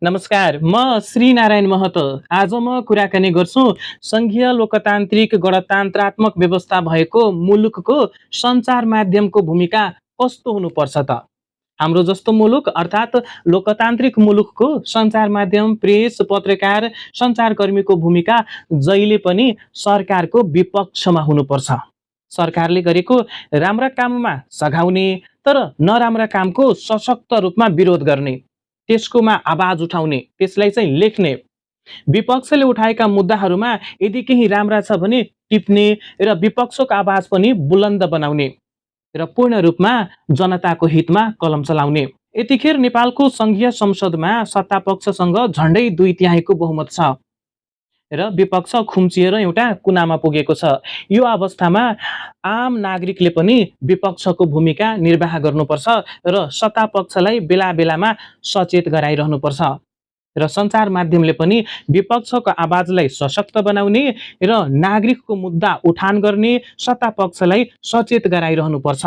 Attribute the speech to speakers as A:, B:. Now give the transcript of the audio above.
A: नमस्कार, म श्रीनारायण महतो। आज म कुराकानी गर्छु सङ्घीय लोकतान्त्रिक गणतन्त्रात्मक व्यवस्था भएको मुलुकको सञ्चार माध्यमको भूमिका कस्तो हुनुपर्छ त? हाम्रो जस्तो मुलुक अर्थात् लोकतान्त्रिक मुलुकको सञ्चार माध्यम, प्रेस, पत्रकार, सञ्चारकर्मीको भूमिका जहिले पनि सरकारको विपक्षमा हुनुपर्छ। सरकारले गरेको राम्रा काममा सघाउने, तर नराम्रा कामको सशक्त रूपमा विरोध गर्ने, त्यसकोमा आवाज उठाउने, त्यसलाई चाहिँ लेख्ने, विपक्षले उठाएका मुद्दाहरूमा यदि केही राम्रा छ भने टिप्ने र विपक्षको आवाज पनि बुलन्द बनाउने र पूर्ण रूपमा जनताको हितमा कलम चलाउने। यतिखेर नेपालको सङ्घीय संसदमा सत्तापक्षसँग झन्डै 2/3 बहुमत छ र विपक्ष खुम्चिएर एउटा कुनामा पुगेको छ। यो अवस्थामा आम नागरिकले पनि विपक्षको भूमिका निर्वाह गर्नुपर्छ र सत्तापक्षलाई बेला बेलामा सचेत गराइरहनुपर्छ र सञ्चार माध्यमले पनि विपक्षको आवाजलाई सशक्त बनाउने र नागरिकको मुद्दा उठान गर्ने, सत्तापक्षलाई सचेत गराइरहनुपर्छ।